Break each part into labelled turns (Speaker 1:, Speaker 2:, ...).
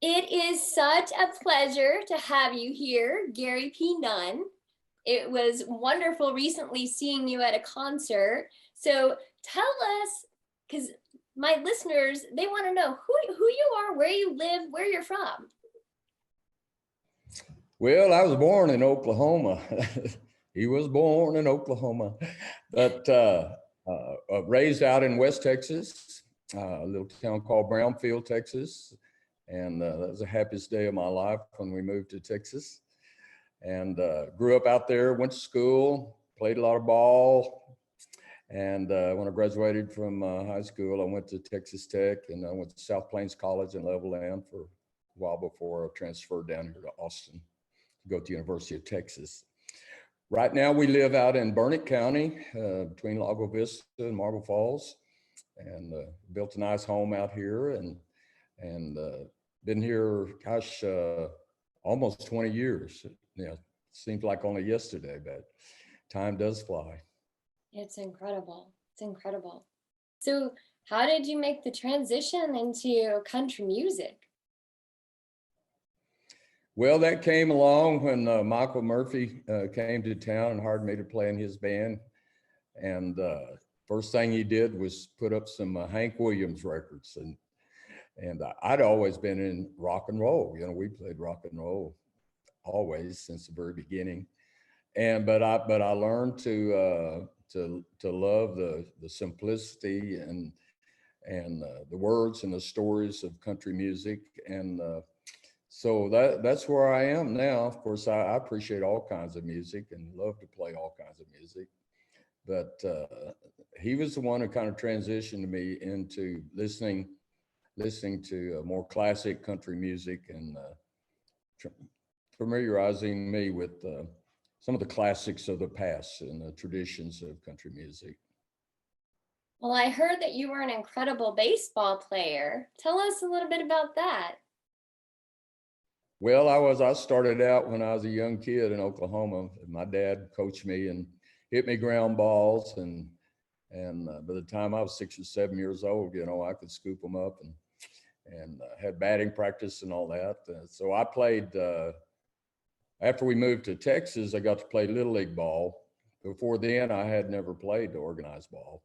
Speaker 1: It is such a pleasure to have you here, Gary P. Nunn. It was wonderful recently seeing you at a concert. So tell us, because my listeners, they want to know who you are, where you live, where you're from.
Speaker 2: Well, I was born in Oklahoma. He was born in Oklahoma, but raised out in West Texas, a little town called Brownfield, Texas. And that was the happiest day of my life when we moved to Texas. And grew up out there, went to school, played a lot of ball. And when I graduated from high school, I went to Texas Tech, and I went to South Plains College in Levelland for a while before I transferred down here to Austin to go to the University of Texas. Right now we live out in Burnett County, between Lago Vista and Marble Falls, and built a nice home out here, and been here, gosh, almost 20 years. Yeah, seems like only yesterday, but time does fly.
Speaker 1: It's incredible. It's incredible. So how did you make the transition into country music?
Speaker 2: Well, that came along when Michael Murphy came to town and hired me to play in his band. And first thing he did was put up some Hank Williams records. And I'd always been in rock and roll. You know, we played rock and roll always since the very beginning. But I learned to love the simplicity and the words and the stories of country music. And so that's where I am now. Of course, I appreciate all kinds of music and love to play all kinds of music. But he was the one who kind of transitioned me into listening to more classic country music and familiarizing me with some of the classics of the past and the traditions of country music.
Speaker 1: Well, I heard that you were an incredible baseball player. Tell us a little bit about that.
Speaker 2: Well, I started out when I was a young kid in Oklahoma. My dad coached me and hit me ground balls, and by the time I was 6 or 7 years old, you know, I could scoop them up and had batting practice and all that. So I played, after we moved to Texas, I got to play Little League ball. Before then, I had never played the organized ball.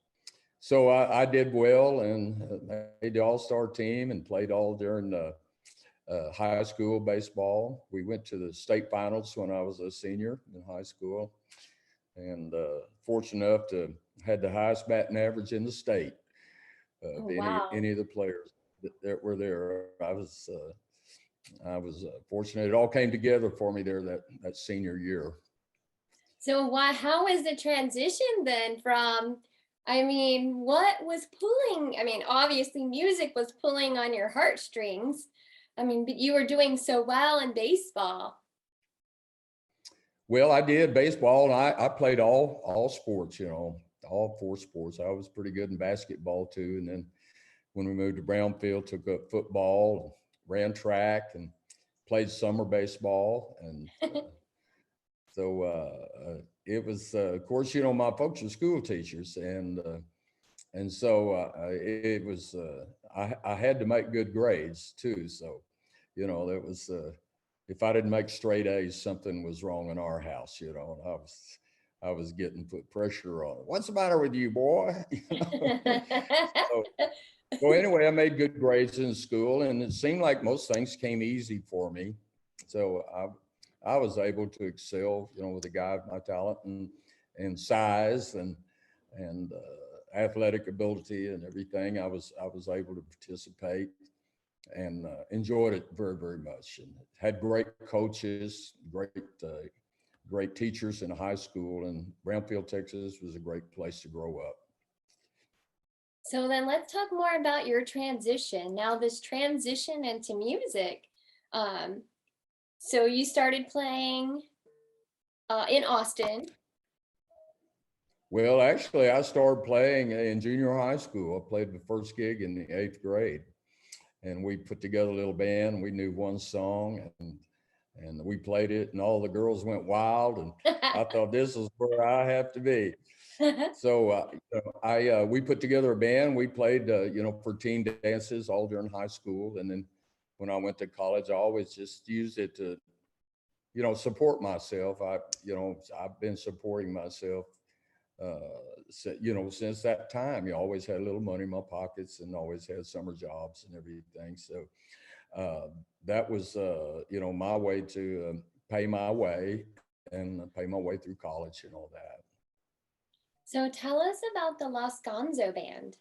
Speaker 2: So I did well and made the all-star team and played all during high school baseball. We went to the state finals when I was a senior in high school, and fortunate enough to had the highest batting average in the state of any of the players that were there. I was fortunate. It all came together for me there that senior year.
Speaker 1: So how was the transition then from, I mean, what was pulling? I mean, obviously music was pulling on your heartstrings. I mean, but you were doing so well in baseball.
Speaker 2: Well, I did baseball, and I played all sports, you know, all four sports. I was pretty good in basketball too. And then when we moved to Brownfield, took up football, ran track, and played summer baseball. And so it was, of course, you know, my folks are school teachers, and so it was, I had to make good grades too. So, you know, that was, if I didn't make straight A's, something was wrong in our house, you know, and I was getting put pressure on. What's the matter with you, boy? You know? So anyway, I made good grades in school, and it seemed like most things came easy for me. So I was able to excel, you know, with a guy of my talent and size and athletic ability and everything. I was able to participate and enjoyed it very, very much, and had great coaches, great teachers in high school, and Brownfield, Texas was a great place to grow up.
Speaker 1: So then let's talk more about your transition. Now this transition into music. So you started playing in Austin.
Speaker 2: Well, actually, I started playing in junior high school. I played the first gig in the 8th grade, and we put together a little band. We knew one song, and we played it, and all the girls went wild, and I thought, this is where I have to be. So we put together a band. We played, you know, for teen dances all during high school, and then when I went to college. I always just used it to, support myself. I've been supporting myself, since that time. You always had a little money in my pockets and always had summer jobs and everything. So that was, my way to pay my way and pay my way through college and all that.
Speaker 1: So tell us about the Los Gonzo Band.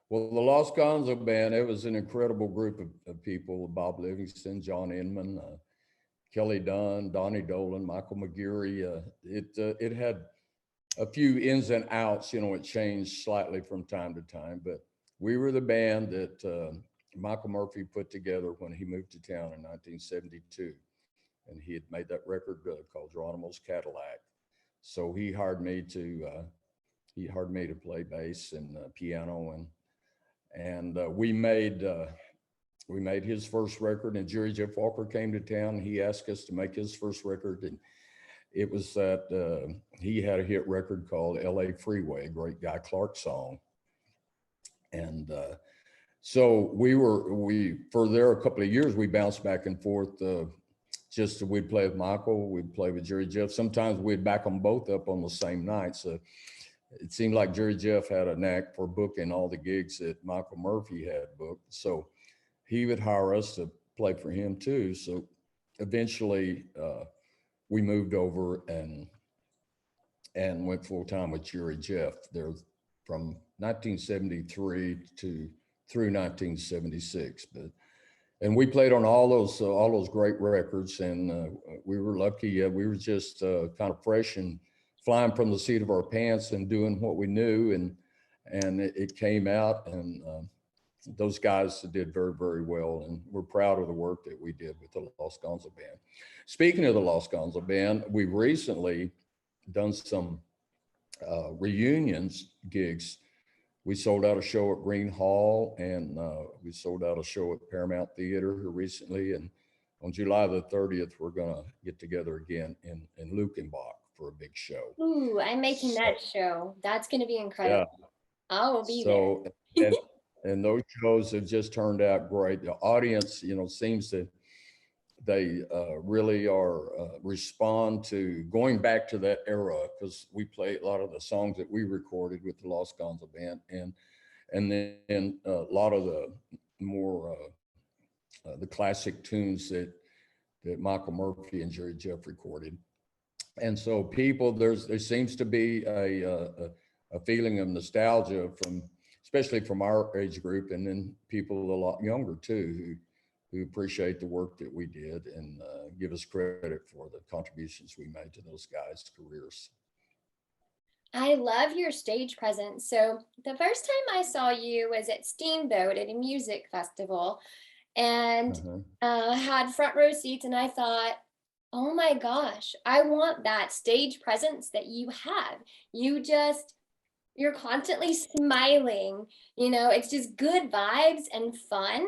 Speaker 2: Well, the Los Gonzo Band, it was an incredible group of people: Bob Livingston, John Inman, Kelly Dunn, Donnie Dolan, Michael McGeary. It had a few ins and outs. It changed slightly from time to time, but we were the band that Michael Murphy put together when he moved to town in 1972. And he had made that record called Geronimo's Cadillac. So he hired me to play bass and piano, and we made his first record. And Jerry Jeff Walker came to town. He asked us to make his first record, and it was that he had a hit record called "L.A. Freeway," a great Guy Clark song. And so for there a couple of years, we bounced back and forth. Just we'd play with Michael, we'd play with Jerry Jeff. Sometimes we'd back them both up on the same night. So it seemed like Jerry Jeff had a knack for booking all the gigs that Michael Murphy had booked. So he would hire us to play for him too. So eventually we moved over and went full time with Jerry Jeff there from 1973 through 1976. And we played on all those great records, and we were lucky. We were just kind of fresh and flying from the seat of our pants and doing what we knew, and it came out. And those guys did very, very well, and we're proud of the work that we did with the Los Gonzo Band. Speaking of the Los Gonzo Band, we've recently done some reunions gigs. We sold out a show at Green Hall, and we sold out a show at Paramount Theater recently. And on July the 30th, we're going to get together again in Luckenbach for a big show.
Speaker 1: Ooh, I'm making that show. That's going to be incredible. Yeah. I will be there.
Speaker 2: and those shows have just turned out great. The audience, seems to, they really are respond to going back to that era, because we play a lot of the songs that we recorded with the Los Gonzo Band, and then a lot of the more the classic tunes that Michael Murphy and Jerry Jeff recorded. And so people, there seems to be a feeling of nostalgia especially from our age group, and then people a lot younger too, who appreciate the work that we did and give us credit for the contributions we made to those guys' careers.
Speaker 1: I love your stage presence. So the first time I saw you was at Steamboat at a music festival, and had front row seats, and I thought, oh my gosh, I want that stage presence that you have. You're constantly smiling, it's just good vibes and fun.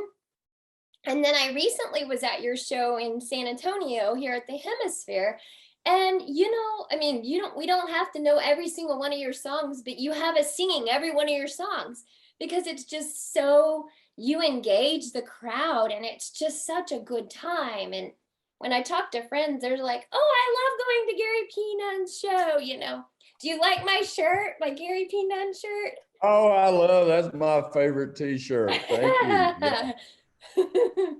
Speaker 1: And then I recently was at your show in San Antonio here at the Hemisphere. And, we don't have to know every single one of your songs, but you have us singing every one of your songs, because it's just so, you engage the crowd, and it's just such a good time. And when I talk to friends, they're like, oh, I love going to Gary P. Nunn's show, Do you like my shirt, my Gary P. Nunn shirt?
Speaker 2: Oh, that's my favorite t-shirt. Thank you. Yeah.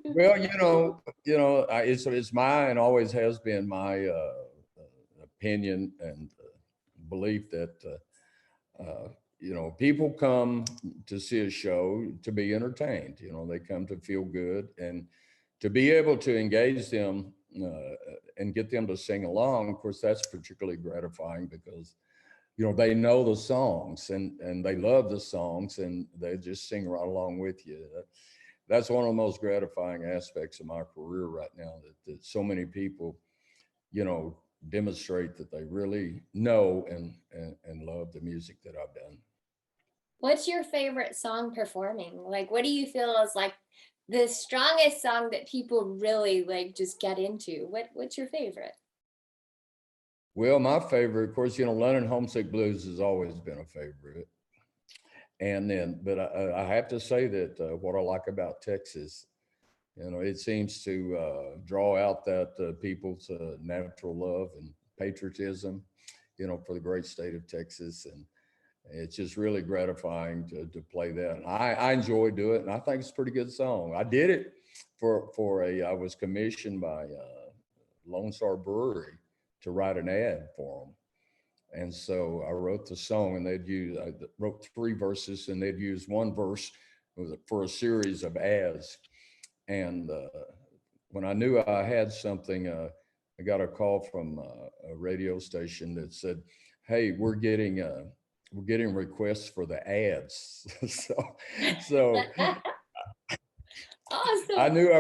Speaker 2: Well, it's mine, always has been my opinion and belief that people come to see a show to be entertained. They come to feel good, and to be able to engage them and get them to sing along. Of course, that's particularly gratifying, because they know the songs and they love the songs, and they just sing right along with you. That's one of the most gratifying aspects of my career right now, that so many people, demonstrate that they really know and love the music that I've done.
Speaker 1: What's your favorite song performing? Like, what do you feel is like the strongest song that people really just get into? What's your favorite?
Speaker 2: Well, my favorite, of course, London Homesick Blues has always been a favorite. And then, but I have to say that what I like about Texas, it seems to draw out that people's natural love and patriotism, for the great state of Texas. And it's just really gratifying to play that. And I enjoy doing it, and I think it's a pretty good song. I did it I was commissioned by Lone Star Brewery to write an ad for them. And so I wrote the song, and I wrote 3 verses, and they'd use 1 verse for a series of ads. And when I knew I had something, I got a call from a radio station that said, "Hey, we're getting requests for the ads." so
Speaker 1: Awesome.
Speaker 2: I knew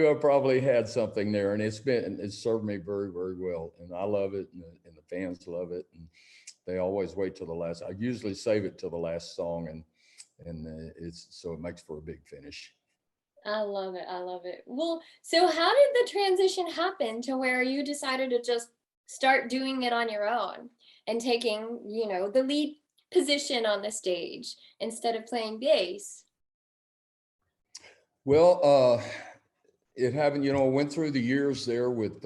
Speaker 2: I probably had something there, and it's served me very, very well, and I love it, and the fans love it, and they always wait till the last. I usually save it till the last song, and so it makes for a big finish.
Speaker 1: I love it. I love it. Well, so how did the transition happen to where you decided to just start doing it on your own and taking, the lead position on the stage instead of playing bass?
Speaker 2: Well, it happened, went through the years there with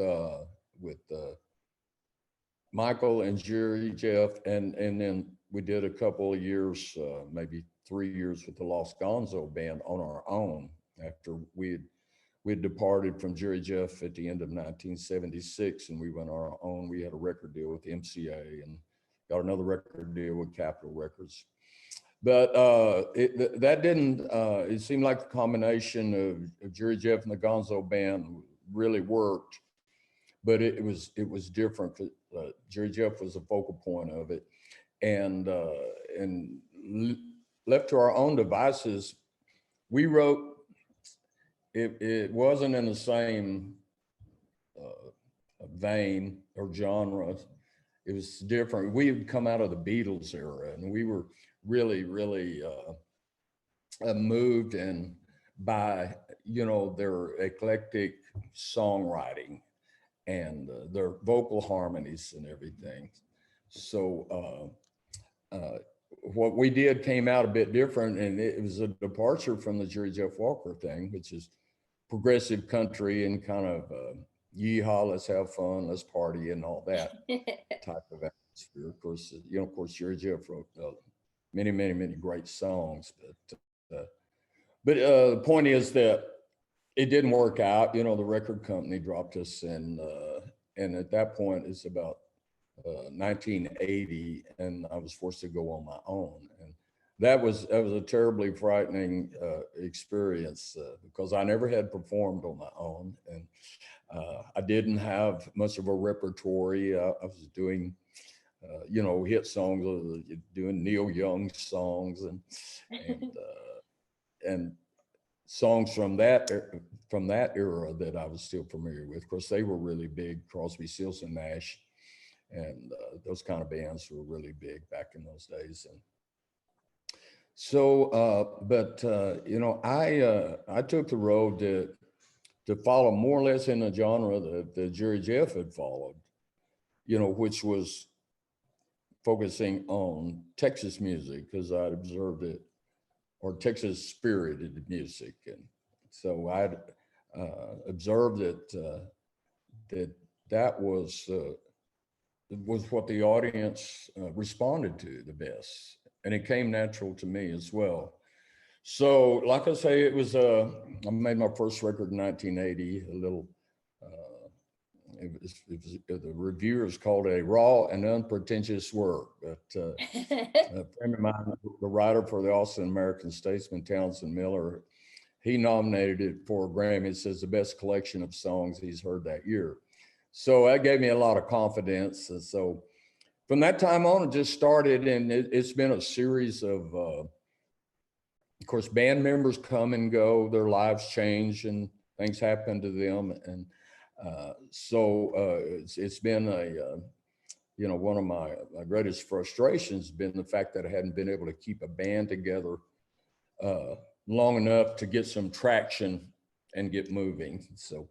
Speaker 2: Michael and Jerry, Jeff, and then we did a couple of years, maybe 3 years with the Los Gonzo Band on our own after we'd departed from Jerry Jeff at the end of 1976, and we went on our own. We had a record deal with MCA and got another record deal with Capitol Records. But that didn't, it seemed like the combination of Jerry Jeff and the Gonzo Band really worked, but it was different. Jerry Jeff was the focal point of it, and left to our own devices, we wrote, it wasn't in the same vein or genre. It was different. We had come out of the Beatles era, and we were really, really moved and by, their eclectic songwriting and their vocal harmonies and everything. So what we did came out a bit different, and it was a departure from the Jerry Jeff Walker thing, which is progressive country and kind of yeehaw, let's have fun, let's party, and all that type of atmosphere. Of course, Jerry Jeff wrote many, many, many great songs, but the point is that it didn't work out. The record company dropped us, and at that point, it's about 1980, and I was forced to go on my own, and that was a terribly frightening experience because I never had performed on my own, and I didn't have much of a repertory. I was doing hit songs, doing Neil Young songs and songs from that era that I was still familiar with. Of course, they were really big. Crosby, Stills and Nash, and those kind of bands were really big back in those days. And so, I took the road to follow more or less in the genre that Jerry Jeff had followed, which was focusing on Texas music, because I'd observed it, or Texas spirited music. And so I'd observed that was what the audience responded to the best. And it came natural to me as well. So like I say, it was, I made my first record in 1980, a little, the reviewers called it a raw and unpretentious work. But a friend of mine, the writer for the Austin American Statesman, Townsend Miller, he nominated it for a Grammy. It says the best collection of songs he's heard that year. So that gave me a lot of confidence. And so from that time on, it just started, and it's been a series of course, band members come and go, their lives change and things happen to them. And it's been one of my greatest frustrations has been the fact that I hadn't been able to keep a band together long enough to get some traction and get moving. So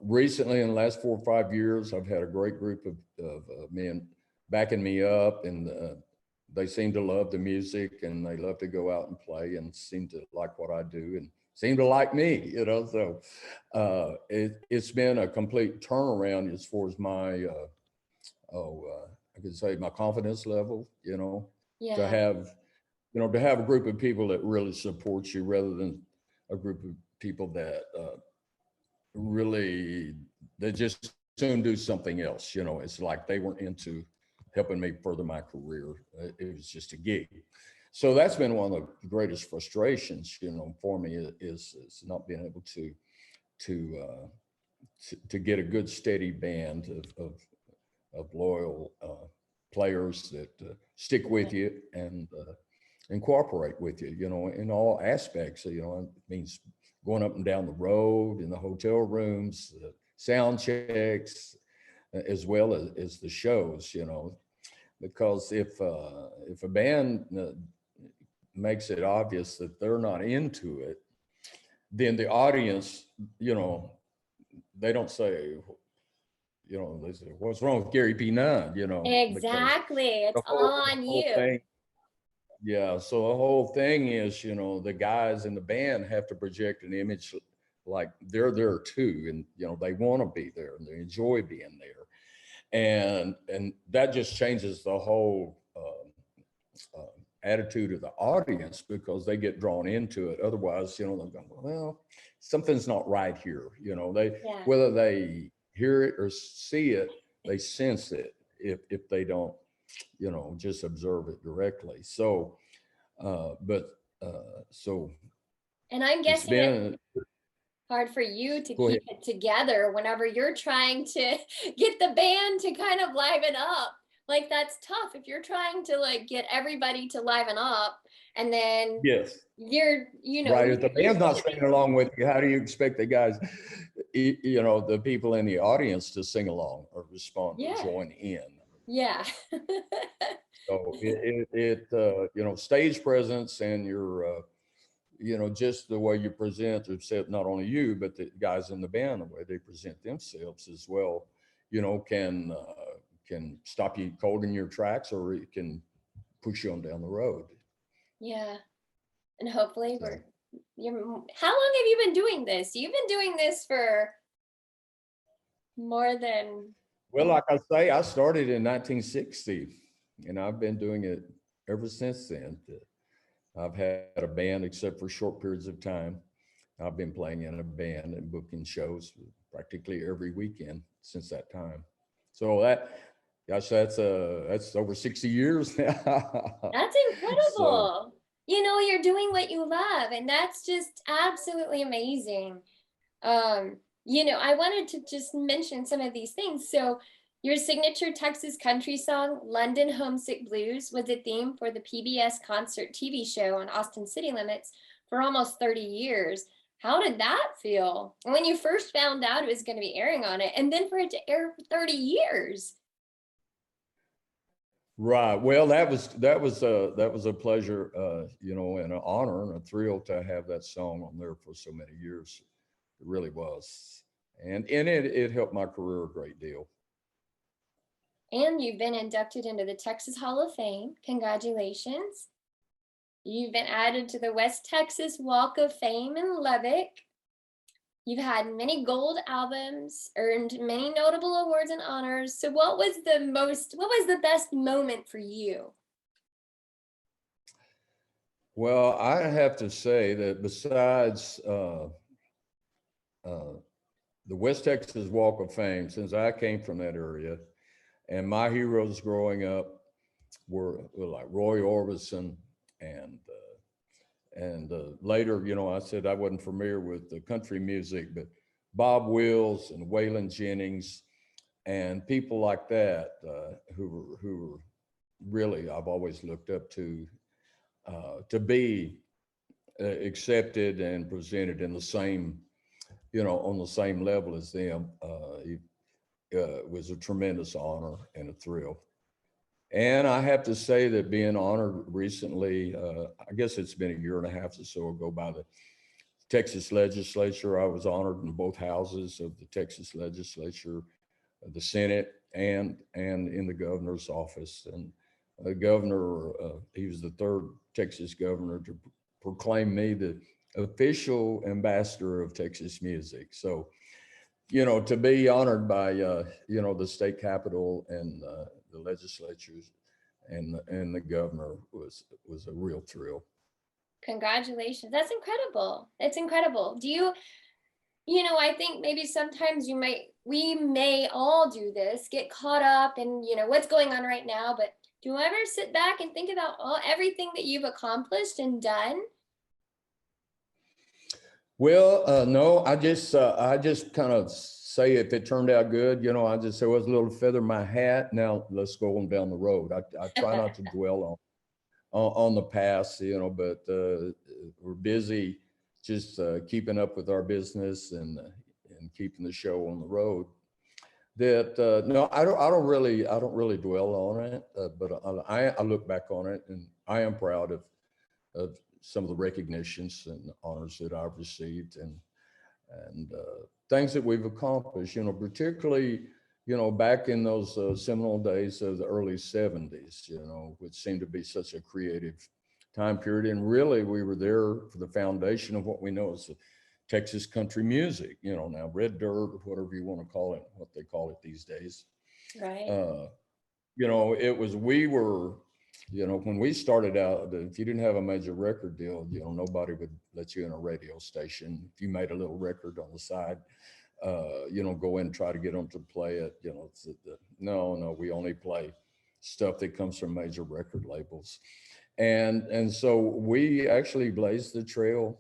Speaker 2: recently, in the last 4 or 5 years, I've had a great group of men backing me up, and they seem to love the music, and they love to go out and play, and seem to like what I do, and seem to like me, you know. So it's been a complete turnaround as far as my I could say my confidence level, you know, to
Speaker 1: Yeah.
Speaker 2: have, you know, to have a group of people that really supports you rather than a group of people that really, they just soon do something else. You know, it's like they weren't into helping me further my career. It was just a gig. So that's been one of the greatest frustrations, you know, for me is not being able to to get a good steady band of loyal players that stick with you and cooperate with you, you know, in all aspects. You know, it means going up and down the road, in the hotel rooms, sound checks, as well as the shows, you know, because if a band makes it obvious that they're not into it, then the audience, you know, they don't say, you know, they say, what's wrong with Gary P. Nunn, you know, because
Speaker 1: Exactly. It's
Speaker 2: the
Speaker 1: all
Speaker 2: whole,
Speaker 1: on you.
Speaker 2: thing, yeah. So the whole thing is, you know, the guys in the band have to project an image like they're there too, and you know, they want to be there and they enjoy being there, and that just changes the whole attitude of the audience, because they get drawn into it. Otherwise, you know, they're going, well, something's not right here. You know,
Speaker 1: Yeah.
Speaker 2: whether they hear it or see it, they sense it if they don't, you know, just observe it directly. So, so
Speaker 1: And I'm
Speaker 2: it's
Speaker 1: guessing it's
Speaker 2: been.
Speaker 1: hard for you to
Speaker 2: Go ahead.
Speaker 1: keep it together whenever you're trying to get the band to kind of liven up. Like that's tough if you're trying to like get everybody to liven up and then
Speaker 2: Yes.
Speaker 1: you're, you know,
Speaker 2: Right. If the band's not singing along with you, how do you expect the guys, you know, the people in the audience to sing along or respond or
Speaker 1: yeah.
Speaker 2: join in?
Speaker 1: Yeah.
Speaker 2: So you know, stage presence and your, you know, just the way you present yourself, not only you, but the guys in the band, the way they present themselves as well, you know, can stop you cold in your tracks, or it can push you on down the road.
Speaker 1: Yeah. And hopefully
Speaker 2: So,
Speaker 1: you're, how long have you been doing this? You've been doing this for more than,
Speaker 2: well, like I say, I started in 1960, and I've been doing it ever since then. I've had a band, except for short periods of time. I've been playing in a band and booking shows practically every weekend since that time. So gosh, that's over 60 years now.
Speaker 1: that's
Speaker 2: So
Speaker 1: incredible. You know, you're doing what you love, and that's just absolutely amazing. You know, I wanted to just mention some of these things. So your signature Texas country song, London Homesick Blues, was a theme for the PBS concert TV show on Austin City Limits for almost 30 years. How did that feel when you first found out it was going to be airing on it, and then for it to air for 30 years?
Speaker 2: right. Well, that was a pleasure, you know, and an honor and a thrill to have that song on there for so many years. It really was, and it helped my career a great deal.
Speaker 1: And you've been inducted into the Texas Hall of Fame. Congratulations. You've been added to the West Texas Walk of Fame in Lubbock. You've had many gold albums, earned many notable awards and honors. So what was the best moment for you?
Speaker 2: Well, I have to say that besides the West Texas Walk of Fame, since I came from that area, and my heroes growing up were like Roy Orbison, and later, you know, I said I wasn't familiar with the country music, but Bob Wills and Waylon Jennings and people like that, who were really, I've always looked up to be accepted and presented in the same, you know, on the same level as them. It was a tremendous honor and a thrill. And I have to say that being honored recently, I guess it's been a year and a half or so ago, by the Texas legislature. I was honored in both houses of the Texas legislature, the Senate, and in the governor's office. And governor, he was the third Texas governor to proclaim me the official ambassador of Texas music. So, to be honored by, the state capitol and the legislatures and the governor was a real thrill.
Speaker 1: Congratulations. That's incredible. It's incredible. Do you, I think maybe sometimes we may all do this, get caught up in, what's going on right now, but do you ever sit back and think about everything that you've accomplished and done?
Speaker 2: Well, no, I just kind of say if it turned out good, I just say, well, it's a little feather in my hat. Now let's go on down the road. I try not to dwell on the past, but we're busy just keeping up with our business and keeping the show on the road. That no, I don't really dwell on it, but I look back on it and I am proud of some of the recognitions and honors that I've received and things that we've accomplished, particularly, back in those seminal days of the early 70s, which seemed to be such a creative time period. And really, we were there for the foundation of what we know as the Texas country music, now red dirt, or whatever you want to call it, what they call it these days.
Speaker 1: Right.
Speaker 2: We were, when we started out, if you didn't have a major record deal, nobody would let you in a radio station. If you made a little record on the side, go in and try to get them to play it. No, we only play stuff that comes from major record labels. And so we actually blazed the trail,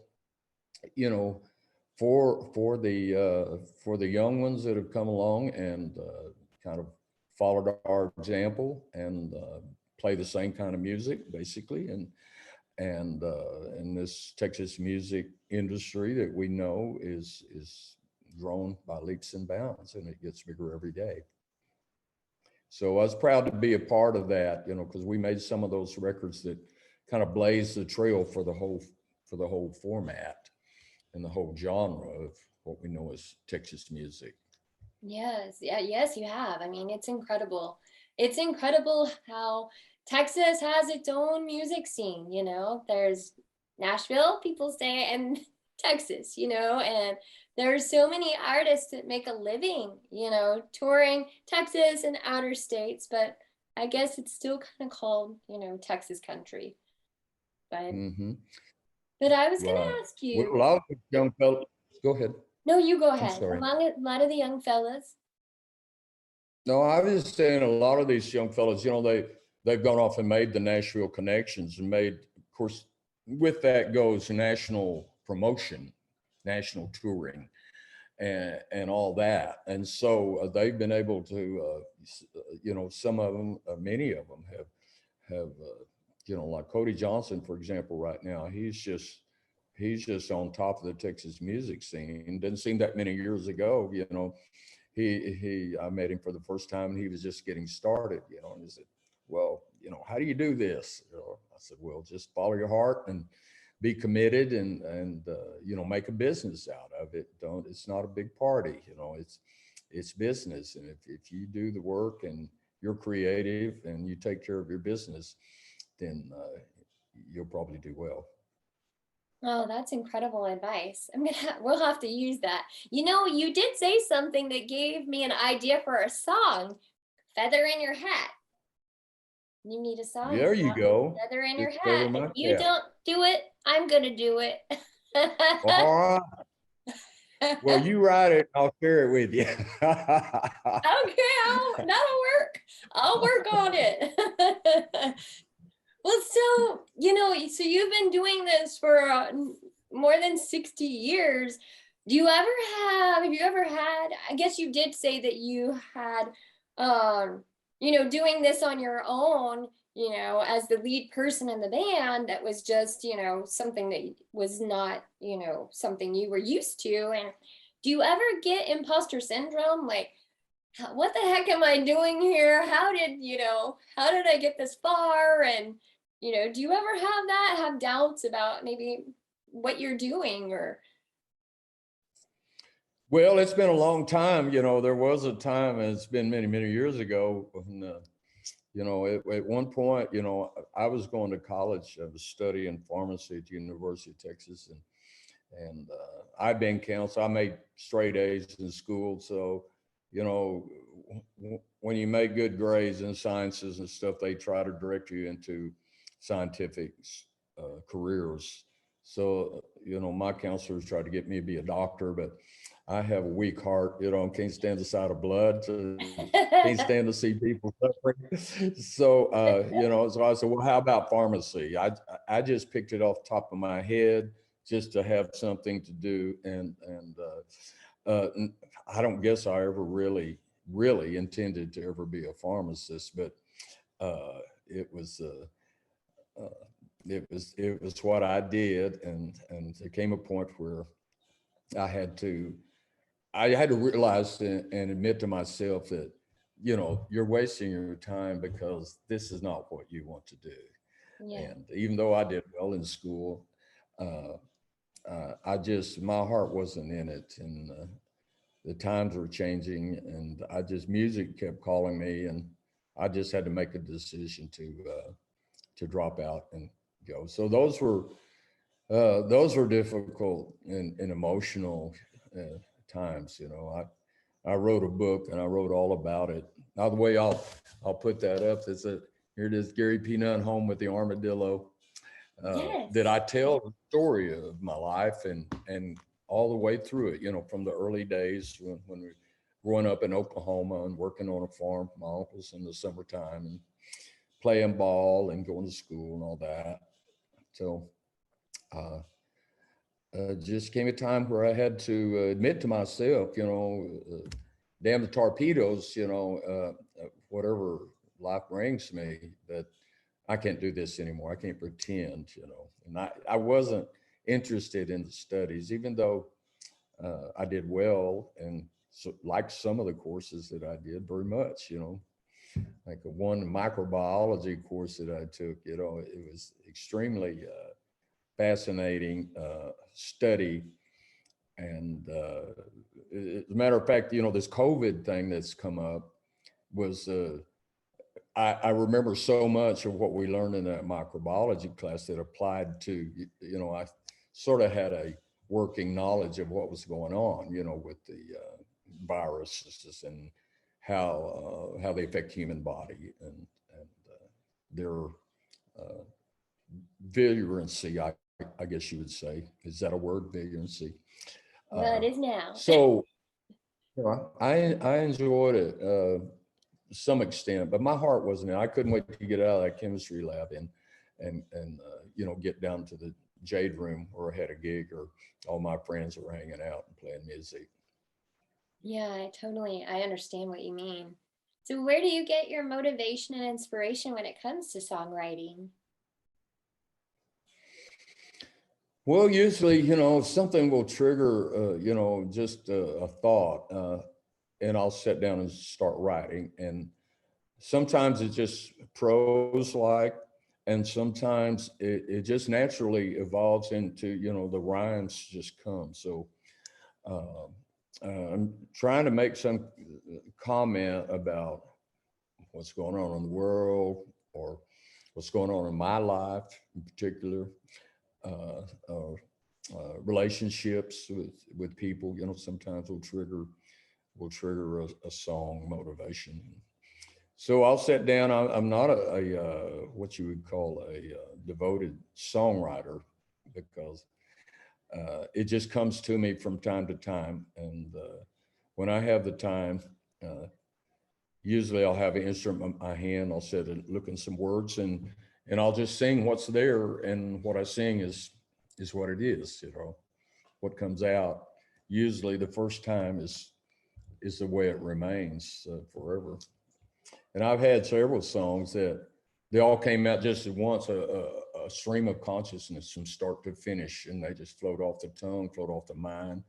Speaker 2: for the young ones that have come along and kind of followed our example and play the same kind of music, basically. And in this Texas music industry that we know is grown by leaps and bounds, and it gets bigger every day. So I was proud to be a part of that, because we made some of those records that kind of blazed the trail for the whole format and the whole genre of what we know as Texas music.
Speaker 1: Yes, yes, you have. I mean, it's incredible. It's incredible how Texas has its own music scene, There's Nashville, people say, and Texas, and there's so many artists that make a living, touring Texas and outer states, but I guess it's still kind of called, Texas country. But But I was going to ask you.
Speaker 2: Well, a lot of young fellas, go ahead.
Speaker 1: No, you go ahead.
Speaker 2: Sorry.
Speaker 1: A lot of the young fellas.
Speaker 2: No, I was just saying a lot of these young fellas, they've gone off and made the Nashville connections and made, of course, with that goes national promotion, national touring, and all that. And so they've been able to, some of them, many of them have like Cody Johnson, for example, right now, he's just on top of the Texas music scene. Didn't seem that many years ago, I met him for the first time and he was just getting started, and he said, well, how do you do this? I said, well, just follow your heart and be committed and make a business out of it. It's not a big party, it's business. And if you do the work and you're creative and you take care of your business, then you'll probably do well.
Speaker 1: Oh, that's incredible advice. We'll have to use that. You did say something that gave me an idea for a song, Feather in Your Hat. You need a song.
Speaker 2: There you go.
Speaker 1: Feather in Your Hat. If you don't do it, I'm going to do it.
Speaker 2: All right. Well, you write it, I'll share it with you.
Speaker 1: Okay, that'll work. I'll work on it. Well, so, so you've been doing this for more than 60 years. Have you ever had, I guess you did say that you had, doing this on your own, as the lead person in the band, that was just, something that was not, something you were used to. And do you ever get imposter syndrome? Like, what the heck am I doing here? How did I get this far? And, do you ever have doubts about maybe what you're doing or?
Speaker 2: Well, it's been a long time. There was a time, and it's been many, many years ago when, at one point, I was going to college. I was studying pharmacy at the University of Texas, and I'd been counseled. I made straight A's in school. So, when you make good grades in sciences and stuff, they try to direct you into scientific careers. So, my counselors tried to get me to be a doctor, but I have a weak heart, can't stand the sight of blood, can't stand to see people suffering. So, so I said, well, how about pharmacy? I just picked it off the top of my head just to have something to do. I don't guess I ever really intended to ever be a pharmacist, but it was what I did. And there came a point where I had to realize and admit to myself that, you're wasting your time because this is not what you want to do. Yeah. And even though I did well in school, my heart wasn't in it, and the times were changing, and music kept calling me, and I just had to make a decision to drop out and go. So those were difficult and emotional times. I wrote a book and I wrote all about it. Now the way I'll put that up is that here it is, Gary P Nunn, Home with the Armadillo. Yes. That I tell the story of my life and all the way through it, from the early days when we were growing up in Oklahoma and working on a farm for my uncles in the summertime and playing ball and going to school and all that. So just came a time where I had to admit to myself, damn the torpedoes, whatever life brings me, that I can't do this anymore. I can't pretend, and I wasn't interested in the studies, even though I did well. And so, like some of the courses that I did very much, like one microbiology course that I took, it was extremely fascinating study. And as a matter of fact, this COVID thing that's come up was, I remember so much of what we learned in that microbiology class that applied to, I sort of had a working knowledge of what was going on, with the viruses and how they affect human body and their virulency, I guess you would say. Is that a word, virulency?
Speaker 1: Well, it is now.
Speaker 2: So I enjoyed it to some extent, but my heart wasn't in it. I couldn't wait to get out of that chemistry lab and get down to the Jade Room where I had a gig or all my friends were hanging out and playing music.
Speaker 1: Yeah, I understand what you mean. So where do you get your motivation and inspiration when it comes to songwriting?
Speaker 2: Well, usually, something will trigger, just a thought, and I'll sit down and start writing. And sometimes it's just prose like, and sometimes it just naturally evolves into, the rhymes just come. So I'm trying to make some comment about what's going on in the world or what's going on in my life in particular. Relationships with people, sometimes will trigger a song motivation. So I'll sit down. I'm not a what you would call a devoted songwriter because it just comes to me from time to time. And when I have the time, usually I'll have an instrument in my hand. I'll sit and look at some words and I'll just sing what's there. And what I sing is what it is, what comes out. Usually the first time is the way it remains forever. And I've had several songs that they all came out just at once, a stream of consciousness from start to finish, and they just float off the tongue, float off the mind.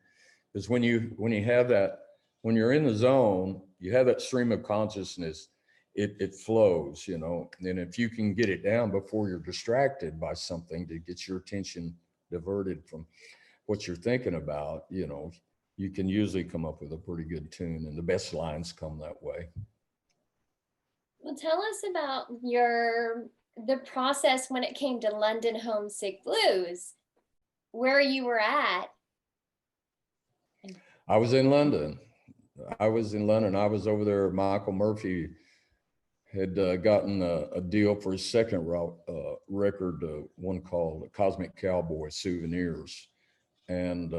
Speaker 2: Because when you have that, when you're in the zone, you have that stream of consciousness, it flows, and if you can get it down before you're distracted by something to get your attention diverted from what you're thinking about, you can usually come up with a pretty good tune, and the best lines come that way.
Speaker 1: Well, tell us about the process when it came to London Homesick Blues, where you were at.
Speaker 2: I was in London. I was over there. Michael Murphy had gotten a deal for his second record, one called Cosmic Cowboy Souvenirs. And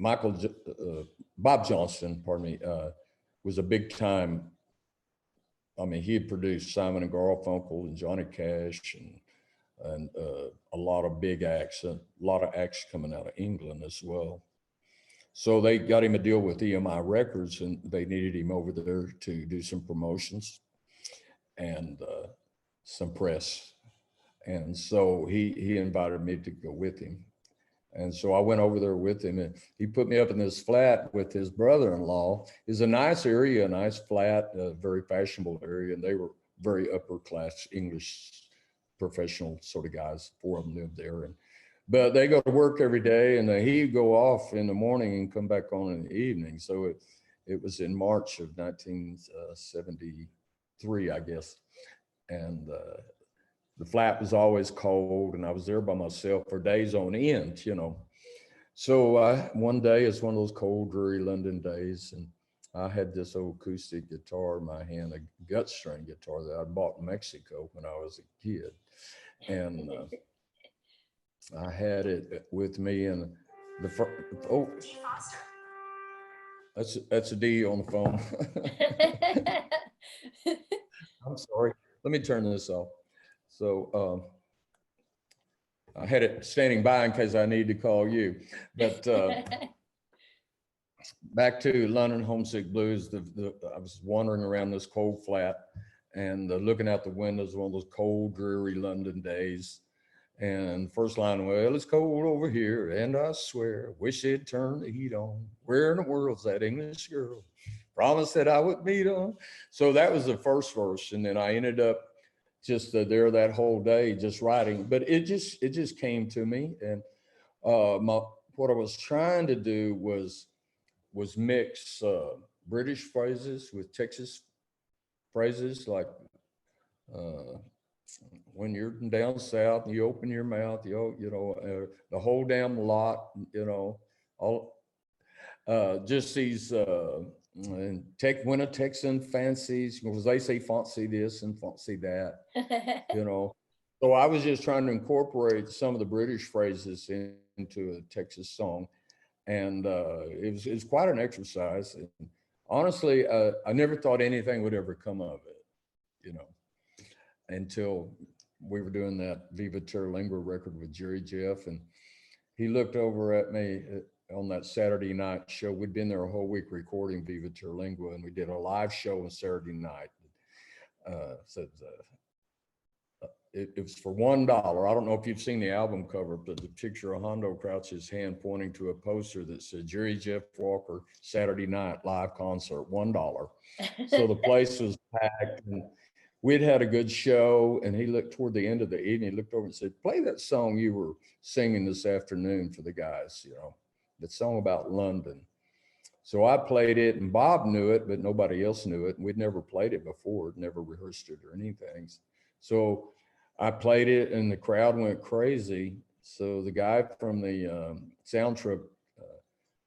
Speaker 2: Bob Johnston, pardon me, was a big time. I mean, he had produced Simon and Garfunkel and Johnny Cash and a lot of big acts, a lot of acts coming out of England as well. So they got him a deal with EMI Records, and they needed him over there to do some promotions and some press. And so he invited me to go with him. And so I went over there with him, and he put me up in this flat with his brother-in-law. It's a nice area, a nice flat, very fashionable area. And they were very upper class English professional sort of guys. Four of them lived there. But they go to work every day, and he'd go off in the morning and come back on in the evening. So it was in March of 1973, I guess. And the flat was always cold, and I was there by myself for days on end, you know. So one day, it's one of those cold, dreary London days, and I had this old acoustic guitar in my hand, a gut string guitar that I bought in Mexico when I was a kid. And I had it with me, and that's a D on the phone. I'm sorry. Let me turn this off. So I had it standing by in case I need to call you. But back to London Homesick Blues, I was wandering around this cold flat and looking out the windows, one of those cold, dreary London days. And first line, well, it's cold over here, and I swear, wish they'd turn the heat on. Where in the world's that English girl? Promised that I would meet on. So that was the first verse, and then I ended up just there that whole day, just writing. But it just came to me, and what I was trying to do was mix British phrases with Texas phrases, like. When you're down south and you open your mouth, the whole damn lot, all just these and when a Texan fancies, because they say fancy this and fancy that, So I was just trying to incorporate some of the British phrases into a Texas song, and it was quite an exercise. And honestly, I never thought anything would ever come of it, until we were doing that Viva Terlingua record with Jerry Jeff, and he looked over at me on that Saturday night show. We'd been there a whole week recording Viva Terlingua, and we did a live show on Saturday night. It was for $1. I don't know if you've seen the album cover, but the picture of Hondo Crouch's hand pointing to a poster that said Jerry Jeff Walker Saturday night live concert, $1. So the place was packed, and we'd had a good show, and he looked toward the end of the evening, he looked over and said, play that song you were singing this afternoon for the guys, that song about London. So I played it, and Bob knew it, but nobody else knew it. And we'd never played it before, never rehearsed it or anything. So I played it, and the crowd went crazy. So the guy from the sound trip,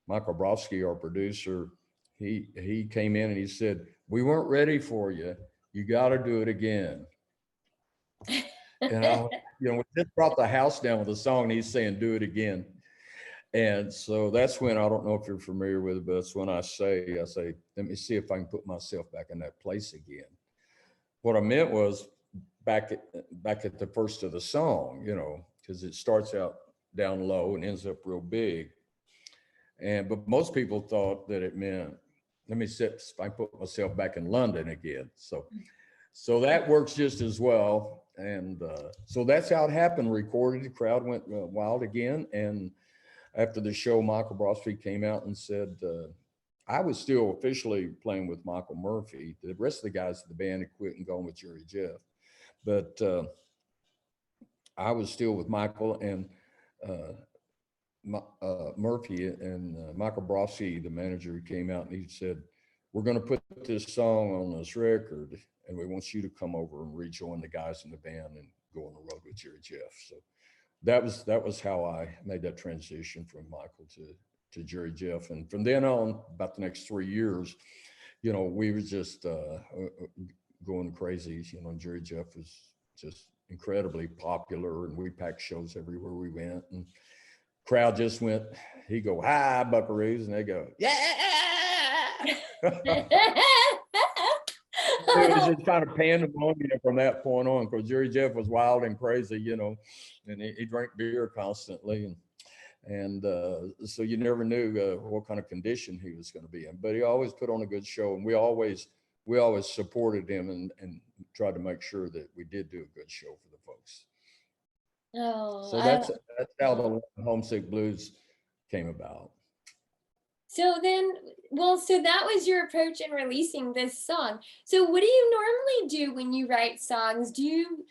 Speaker 2: Michael Brofsky, our producer, he came in and he said, we weren't ready for you. You got to do it again. And we just brought the house down with a song, and he's saying, do it again. And so that's when, I don't know if you're familiar with it, but that's when I say, let me see if I can put myself back in that place again. What I meant was back at the first of the song, because it starts out down low and ends up real big. But most people thought that it meant, let me see if I can put myself back in London again. So that works just as well. And so that's how it happened. Recorded, the crowd went wild again. And after the show, Michael Brofsky came out and said, I was still officially playing with Michael Murphy. The rest of the guys in the band had quit and gone with Jerry Jeff. But I was still with Michael, and Murphy, and Michael Brofsky, the manager, came out and he said, we're going to put this song on this record. and we want you to come over and rejoin the guys in the band and go on the road with Jerry Jeff. So that was how I made that transition from Michael to Jerry Jeff. And from then on, about the next 3 years, you know, we were just going crazy. You know, Jerry Jeff was just incredibly popular, and we packed shows everywhere we went. And crowd just went, he go, "Hi, Buckaroos," and they go, "Yeah." It was just kind of pandemonium from that point on, because Jerry Jeff was wild and crazy, you know, and he drank beer constantly, and so you never knew what kind of condition he was going to be in. But he always put on a good show, and we always supported him and tried to make sure that we did do a good show for the folks.
Speaker 1: Oh,
Speaker 2: So that's how the Homesick Blues came about.
Speaker 1: So then, well, so that was your approach in releasing this song. So what do you normally do when you write songs? Do you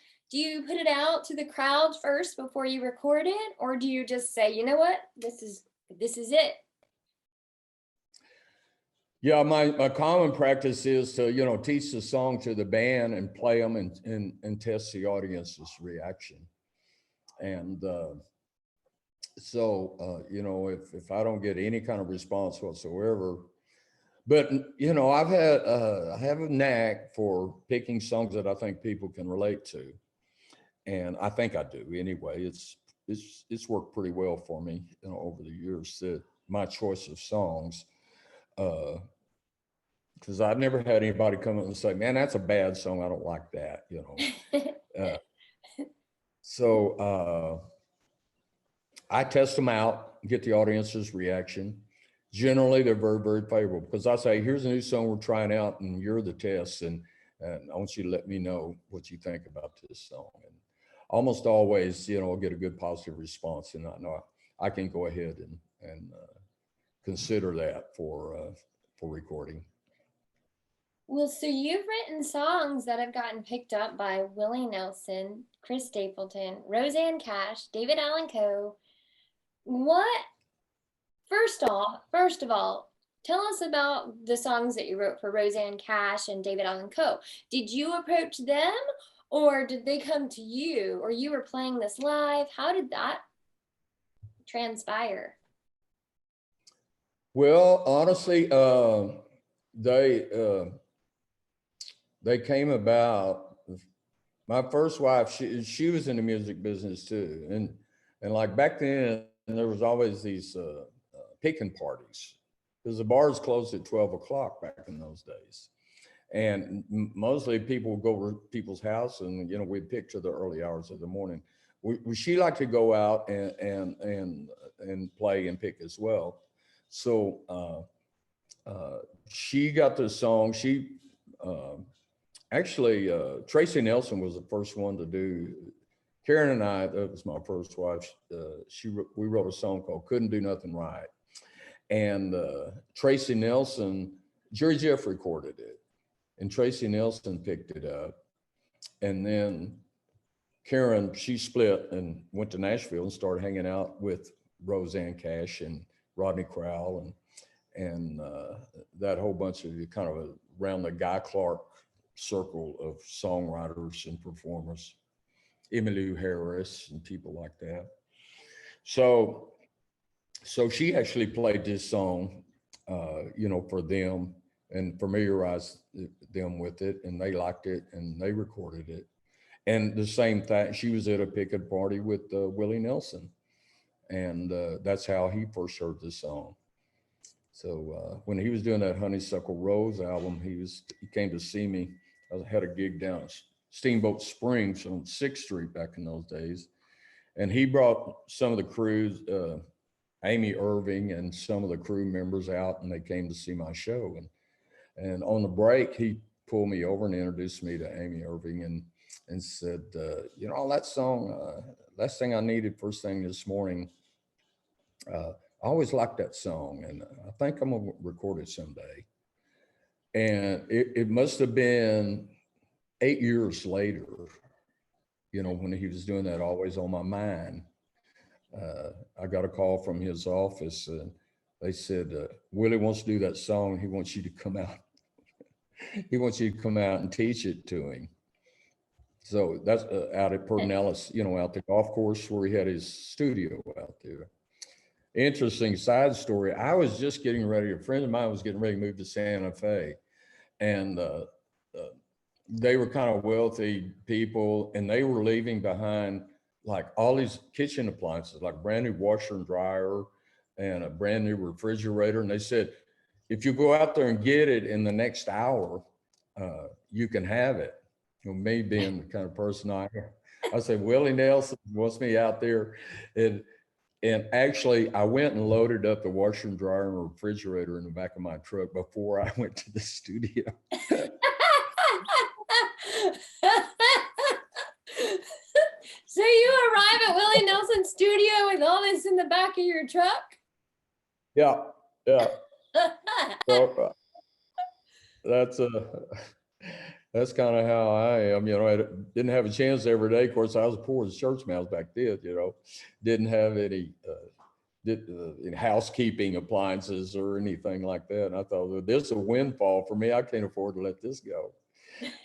Speaker 1: put it out to the crowd first before you record it, or do you just say, you know what, this is it?
Speaker 2: Yeah, my common practice is to, you know, teach the song to the band and play them and test the audience's reaction. And so, you know, if I don't get any kind of response whatsoever, but, you know, I have a knack for picking songs that I think people can relate to. And I think I do anyway. It's worked pretty well for me, you know, over the years, that my choice of songs, because I've never had anybody come up and say, "Man, that's a bad song, I don't like that," you know. So I test them out, get the audience's reaction. Generally, they're very, very favorable, because I say, "Here's a new song we're trying out, and you're the test, and I want you to let me know what you think about this song." And almost always, you know, I'll get a good positive response, and I know I can go ahead and consider that for recording.
Speaker 1: Well, so you've written songs that have gotten picked up by Willie Nelson, Chris Stapleton, Rosanne Cash, David Allan Coe. First of all, tell us about the songs that you wrote for Rosanne Cash and David Allan Coe. Did you approach them, or did they come to you, or you were playing this live? How did that transpire?
Speaker 2: Well, honestly, they came about. My first wife, she was in the music business too, and like back then, there was always these picking parties, because the bars closed at 12 o'clock back in those days, and mostly people would go to people's house, and you know, we'd pick to the early hours of the morning. She liked to go out and play and pick as well. So she got the song. Actually, Tracy Nelson was the first one to do. Karen and I, that was my first wife. We wrote a song called "Couldn't Do Nothing Right," and Tracy Nelson, Jerry Jeff recorded it, and Tracy Nelson picked it up, and then Karen, she split and went to Nashville and started hanging out with Rosanne Cash and Rodney Crowell and that whole bunch of kind of around the Guy Clark circle of songwriters and performers, Emmylou Harris and people like that. So she actually played this song, you know, for them and familiarized them with it, and they liked it and they recorded it. And the same thing, she was at a picking party with Willie Nelson, and that's how he first heard the song. So when he was doing that Honeysuckle Rose album, he came to see me. I had a gig down at Steamboat Springs on 6th Street back in those days. And he brought some of the crews, Amy Irving and some of the crew members out, and they came to see my show. And on the break, he pulled me over and introduced me to Amy Irving and said, you know, that song, last thing I needed first thing this morning, I always liked that song, and I think I'm gonna record it someday. And it must have been 8 years later, you know, when he was doing that, Always on My Mind. I got a call from his office, and they said, Willie wants to do that song. He wants you to come out he wants you to come out and teach it to him. So that's out at Pedernales, out the golf course where he had his studio out there. Interesting side story. I was just getting ready, a friend of mine was getting ready to move to Santa Fe, and they were kind of wealthy people, and they were leaving behind like all these kitchen appliances, like brand new washer and dryer and a brand new refrigerator. And they said, if you go out there and get it in the next hour, you can have it. Me being the kind of person I said, Willie Nelson wants me out there. And actually, I went and loaded up the washer and dryer and refrigerator in the back of my truck before I went to the studio.
Speaker 1: So you arrive at Willie Nelson's studio with all this in the back of your truck?
Speaker 2: Yeah. So, that's kind of how I am. I didn't have a chance every day. Of course, I was poor as church mouse back then. Didn't have any housekeeping appliances or anything like that. And I thought, well, this is a windfall for me. I can't afford to let this go.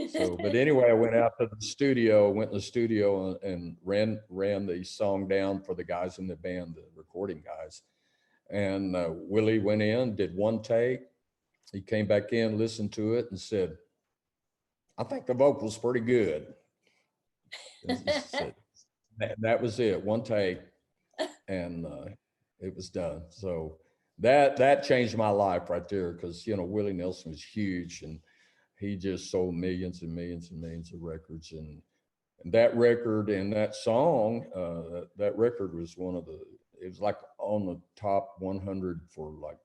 Speaker 2: So, but anyway, I went out to the studio, and ran the song down for the guys in the band, the recording guys. And Willie went in, did one take. He came back in, listened to it, and said, I think the vocal's pretty good. That was it, one take, and it was done. So that changed my life right there, because Willie Nelson was huge, and he just sold millions and millions and millions of records. And that record and that song, that record was it was like on the top 100 for like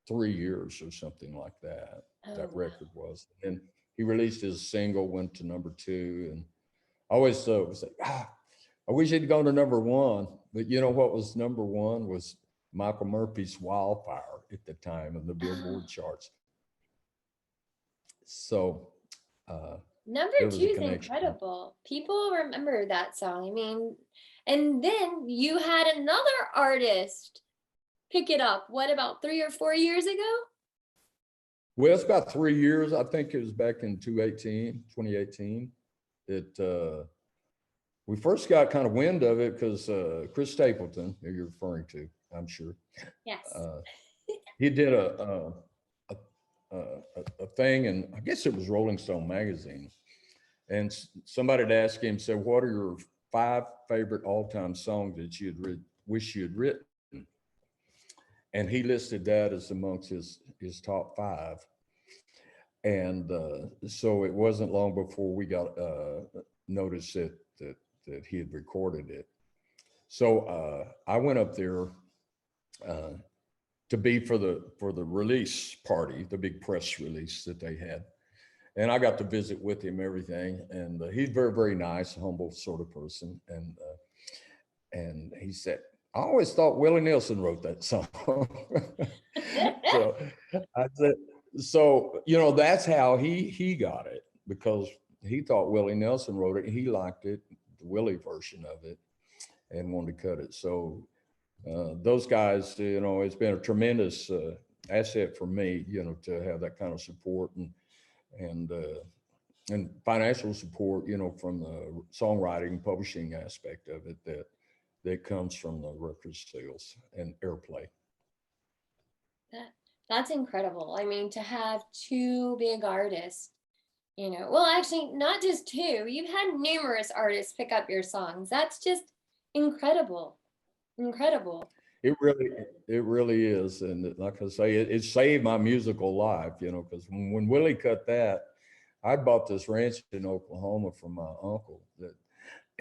Speaker 2: 3 years or something like that. That record was. And he released his single, went to number 2. And I always thought, it was like, I wish he'd gone to number 1. But what was number 1 was Michael Murphy's Wildfire at the time in the Billboard charts. So
Speaker 1: number 2 is incredible. People remember that song. I mean, and then you had another artist pick it up. What, about 3 or 4 years ago?
Speaker 2: Well, it's about 3 years. I think it was back in 2018. We first got kind of wind of it because Chris Stapleton, who you're referring to, I'm sure.
Speaker 1: Yes.
Speaker 2: He did a thing, and I guess it was Rolling Stone magazine. And somebody had asked him, said, what are your 5 favorite all-time songs that you'd wish you'd written? And he listed that as amongst his top 5. And so it wasn't long before we got notice that he had recorded it. So I went up there to be for the release party, the big press release that they had. And I got to visit with him, everything. And he's very, very nice, humble sort of person. And he said, I always thought Willie Nelson wrote that song. So I said, that's how he got it, because he thought Willie Nelson wrote it. He liked it, the Willie version of it, and wanted to cut it. So those guys, it's been a tremendous asset for me, to have that kind of support and financial support, from the songwriting, publishing aspect of it that comes from the record sales and airplay.
Speaker 1: That's incredible. I mean, to have 2 big artists, well, actually, not just 2. You've had numerous artists pick up your songs. That's just incredible. Incredible.
Speaker 2: It really is. And like I say, it saved my musical life, because when Willie cut that, I bought this ranch in Oklahoma from my uncle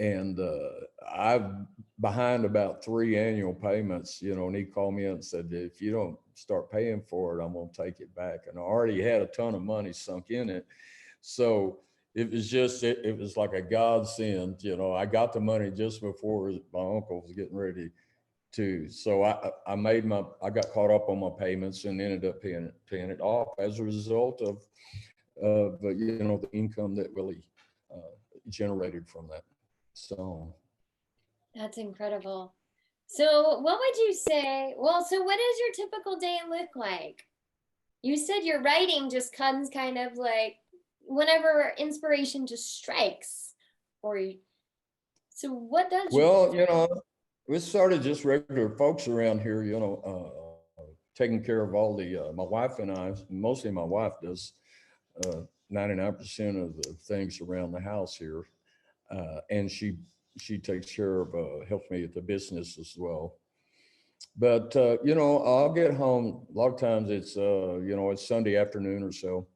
Speaker 2: and I'm behind about 3 annual payments, and he called me up and said, if you don't start paying for it, I'm going to take it back. And I already had a ton of money sunk in it. So it was it was like a godsend, I got the money just before my uncle was getting ready to. So I got caught up on my payments and ended up paying it off as a result of the income that Willie generated from that song.
Speaker 1: That's incredible. So what would you say? Well, so what does your typical day look like? You said your writing just comes kind of like whenever inspiration just strikes, or so what does you?
Speaker 2: Well, we started just regular folks around here, taking care of all the, my wife and I, mostly my wife does 99% of the things around the house here. And she takes care of, helps me with the business as well. But, I'll get home, a lot of times it's Sunday afternoon or so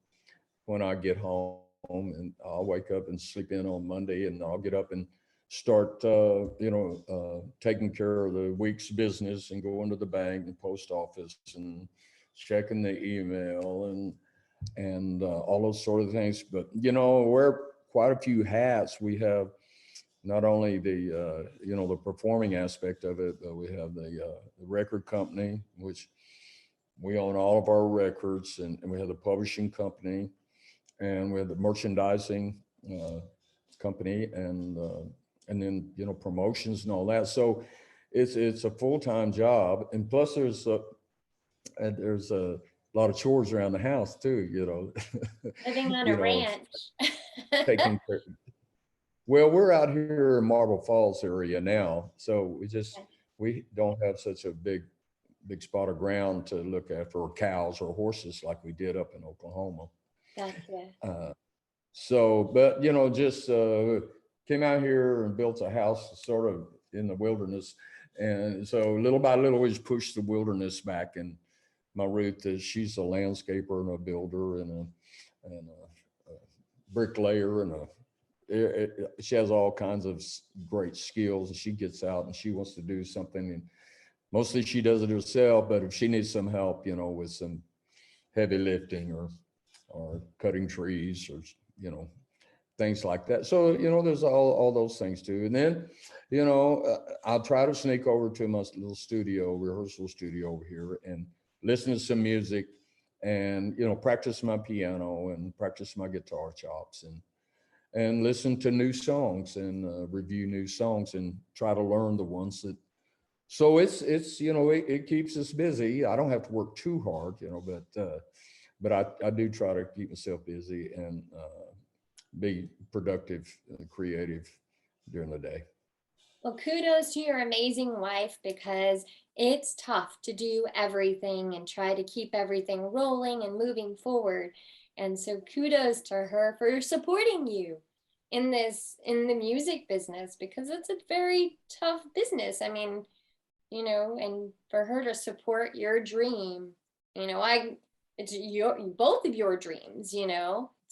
Speaker 2: when I get home, and I'll wake up and sleep in on Monday, and I'll get up and start, taking care of the week's business and going to the bank and post office and checking the email and all those sort of things. But, wear quite a few hats. We have not only the performing aspect of it, but we have the record company, which we own all of our records, and we have the publishing company, and we have the merchandising company, and then promotions and all that. So it's a full-time job, and plus there's a lot of chores around the house too.
Speaker 1: Living on a ranch.
Speaker 2: Taking care. Well, we're out here in Marble Falls area now, so we don't have such a big spot of ground to look after, or cows or horses like we did up in Oklahoma.
Speaker 1: Gotcha.
Speaker 2: But just came out here and built a house sort of in the wilderness, and so little by little we just pushed the wilderness back. And my Ruth she's a landscaper and a builder and a bricklayer and she has all kinds of great skills, and she gets out and she wants to do something, and mostly she does it herself, but if she needs some help, with some heavy lifting or cutting trees or, things like that. So, there's all those things too. And then, I'll try to sneak over to my little rehearsal studio over here and listen to some music and, practice my piano and practice my guitar chops and listen to new songs and review new songs and try to learn the ones that, so it keeps us busy. I don't have to work too hard, but I do try to keep myself busy and be productive, creative during the day.
Speaker 1: Well, kudos to your amazing wife, because it's tough to do everything and try to keep everything rolling and moving forward. And so kudos to her for supporting you in the music business, because it's a very tough business. I mean, and for her to support your dream, it's both of your dreams,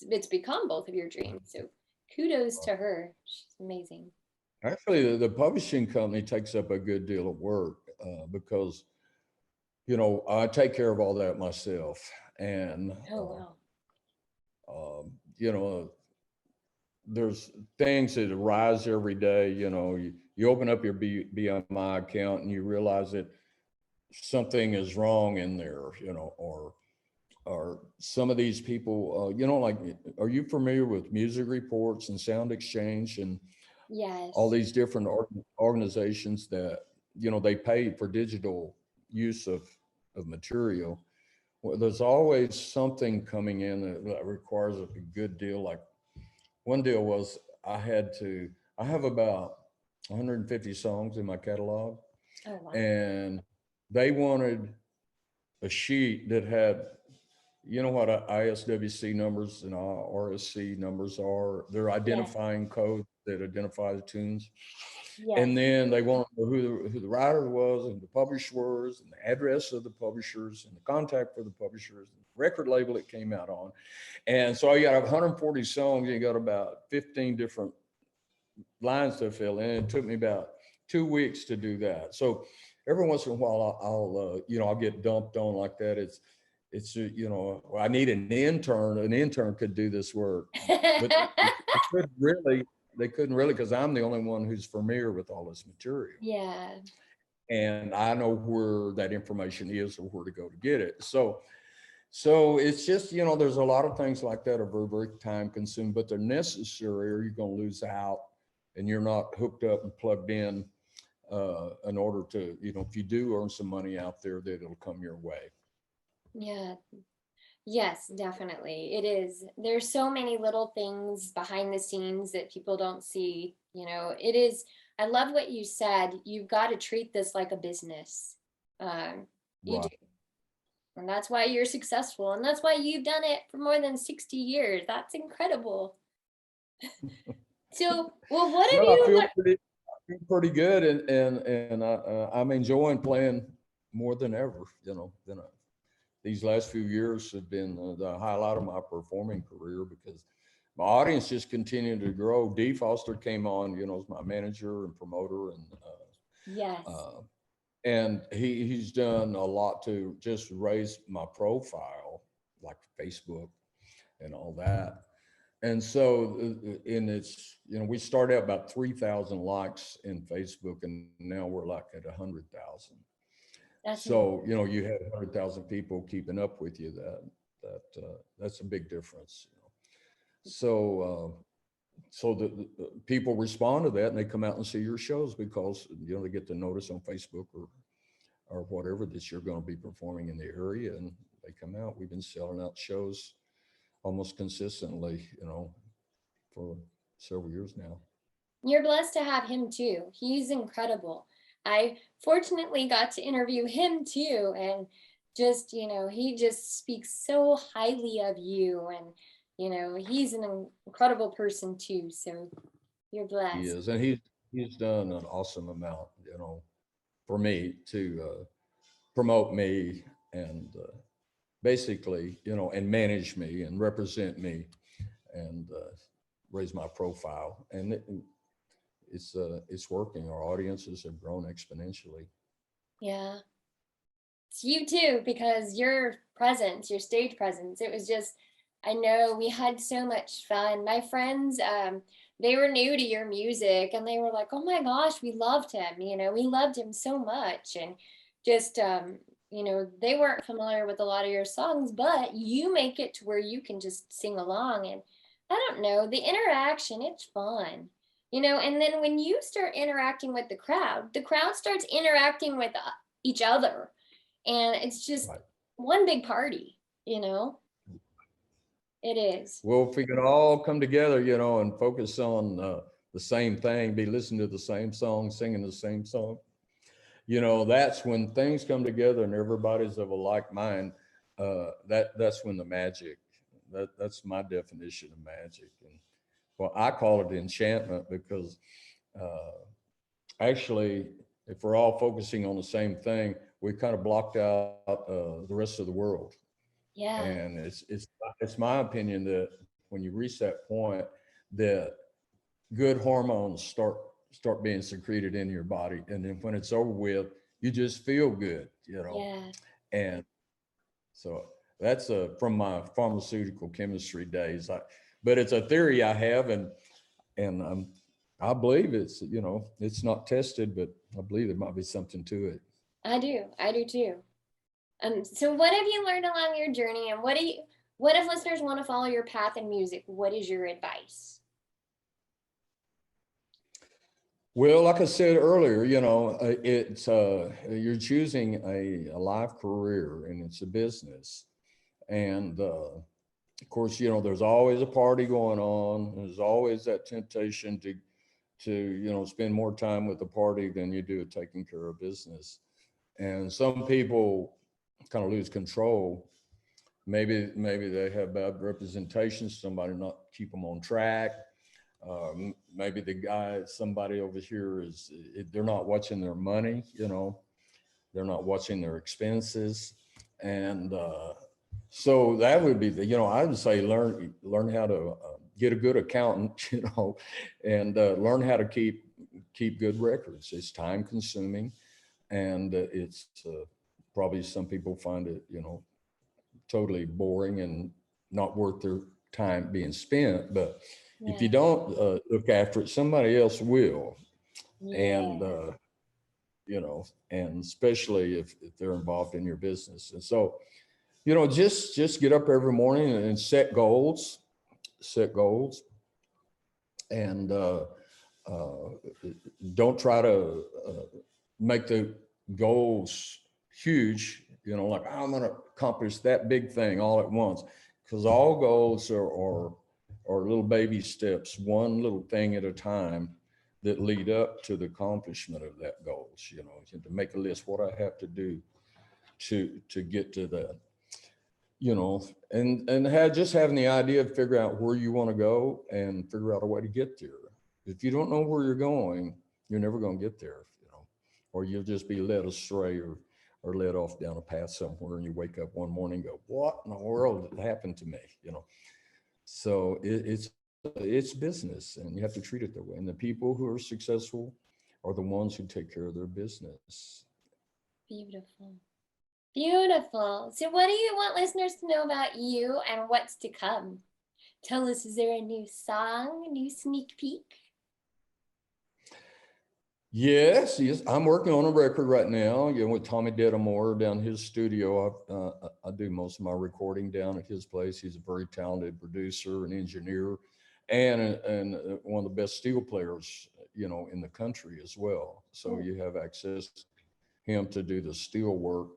Speaker 1: it's become both of your dreams. So kudos to her. She's amazing.
Speaker 2: Actually, the publishing company takes up a good deal of work because, I take care of all that myself. And, there's things that arise every day. You open up your BMI account and you realize that something is wrong in there, or some of these people, like, are you familiar with Music Reports and Sound Exchange and
Speaker 1: yes,
Speaker 2: all these different organizations that, they pay for digital use of material? Well, there's always something coming in that requires a good deal. Like one deal was I have about 150 songs in my catalog.
Speaker 1: oh, wow.
Speaker 2: And they wanted a sheet that had, what ISWC numbers and RSC numbers are. They're identifying codes that identify the tunes.
Speaker 1: Yes.
Speaker 2: And then they want to know who the writer was and the publisher was and the address of the publishers and the contact for the publishers, and the record label it came out on. And so you got 140 songs, you got about 15 different lines to fill in. It took me about 2 weeks to do that. So every once in a while I'll get dumped on like that. It's I need an intern. An intern could do this work, but they couldn't really, because I'm the only one who's familiar with all this material.
Speaker 1: Yeah.
Speaker 2: And I know where that information is or where to go to get it. So it's just, there's a lot of things like that are very, very time consuming, but they're necessary or you're going to lose out and you're not hooked up and plugged in order to, if you do earn some money out there, that it'll come your way.
Speaker 1: Yeah. Yes, definitely. It is. There's so many little things behind the scenes that people don't see. It is. I love what you said. You've got to treat this like a business. You do.
Speaker 2: Right.
Speaker 1: And that's why you're successful. And that's why you've done it for more than 60 years. That's incredible. So, well, what have
Speaker 2: Well, I
Speaker 1: you
Speaker 2: feel
Speaker 1: learned?
Speaker 2: pretty good, and I'm enjoying playing more than ever. These last few years have been the highlight of my performing career because my audience just continued to grow. Dee Foster came on, as my manager and promoter,
Speaker 1: Yes.
Speaker 2: uh, and he's done a lot to just raise my profile, like Facebook and all that. And so, and it's, we started out about 3,000 likes in Facebook, and now we're like at 100,000.
Speaker 1: That's amazing.
Speaker 2: So, you have 100,000 people keeping up with you. That's a big difference. So the people respond to that, and they come out and see your shows because they get the notice on Facebook or whatever that you're going to be performing in the area, and they come out. We've been selling out shows almost consistently, for several years now.
Speaker 1: You're blessed to have him too. He's incredible. I fortunately got to interview him too. And just, he just speaks so highly of you. And, he's an incredible person too. So you're
Speaker 2: He
Speaker 1: blessed.
Speaker 2: is, and he's done an awesome amount, for me to promote me and basically, and manage me and represent me and raise my profile. And it's working. Our audiences have grown exponentially.
Speaker 1: Yeah. It's you too, because your presence, your stage presence, it was just, I know we had so much fun. My friends, they were new to your music and they were like, oh my gosh, we loved him. We loved him so much. And just, they weren't familiar with a lot of your songs, but you make it to where you can just sing along. And I don't know, the interaction, it's fun. And then when you start interacting with the crowd starts interacting with each other, and it's just
Speaker 2: Right.
Speaker 1: one big party. It is.
Speaker 2: Well, if we can all come together, and focus on the same thing, be listening to the same song, singing the same song, that's when things come together and everybody's of a like mind. That's when the magic. That's my definition of magic, and well, I call it enchantment because actually, if we're all focusing on the same thing, we kind of blocked out the rest of the world.
Speaker 1: Yeah.
Speaker 2: And it's my opinion that when you reach that point, that good hormones start being secreted in your body, and then when it's over with, you just feel good,
Speaker 1: Yeah.
Speaker 2: And so that's from my pharmaceutical chemistry days. But it's a theory I have, and I believe it's not tested, but I believe there might be something to it.
Speaker 1: I do too. So what have you learned along your journey, and what if listeners want to follow your path in music? What is your advice?
Speaker 2: Well, like I said earlier, it's you're choosing a life career, and it's a business, and of course, there's always a party going on. There's always that temptation to spend more time with the party than you do taking care of business. And some people kind of lose control. Maybe they have bad representation, somebody not keep them on track. Maybe somebody over here they're not watching their money, they're not watching their expenses. And so that would be I would say learn how to get a good accountant, and learn how to keep good records. It's time consuming, and it's probably some people find it, totally boring and not worth their time being spent. But if you
Speaker 1: Yeah.
Speaker 2: don't look after it, somebody else will. And,
Speaker 1: Yeah.
Speaker 2: and especially if they're involved in your business. And so, just get up every morning and set goals, and uh, don't try to make the goals huge, you know, like I'm going to accomplish that big thing all at once, because all goals are little baby steps, one little thing at a time that lead up to the accomplishment of that goals. You know, to make a list, what I have to do to get to that, you know, and just having the idea of figure out where you want to go and figure out a way to get there. If you don't know where you're going, you're never going to get there, you know, or you'll just be led astray or led off down a path somewhere, and you wake up one morning and go, what in the world happened to me, you know? So it's business, and you have to treat it that way. And the people who are successful are the ones who take care of their business.
Speaker 1: Beautiful. Beautiful. So what do you want listeners to know about you and what's to come? Tell us, is there a new song, a new sneak peek?
Speaker 2: Yes, I'm working on a record right now, you know, with Tommy Dedamore down his studio. I do most of my recording down at his place. He's a very talented producer and engineer, and one of the best steel players, you know, in the country as well. So you have access to him to do the steel work.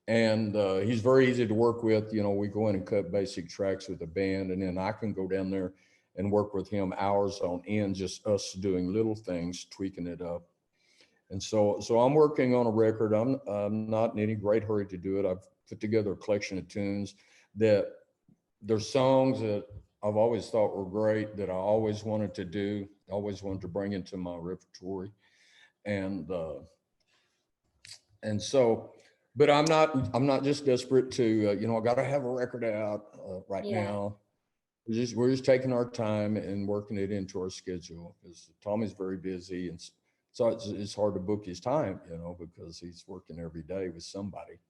Speaker 2: And he's very easy to work with. You know, we go in and cut basic tracks with the band, and then I can go down there and work with him hours on end, just us doing little things, tweaking it up. And so I'm working on a record. I'm not in any great hurry to do it. I've put together a collection of tunes that there's songs that I've always thought were great, that I always wanted to do, always wanted to bring into my repertoire. And so, but I'm not just desperate to, you know, I got to have a record out right now. We're just taking our time and working it into our schedule, because Tommy's very busy, and so it's hard to book his time, you know, because he's working every day with somebody.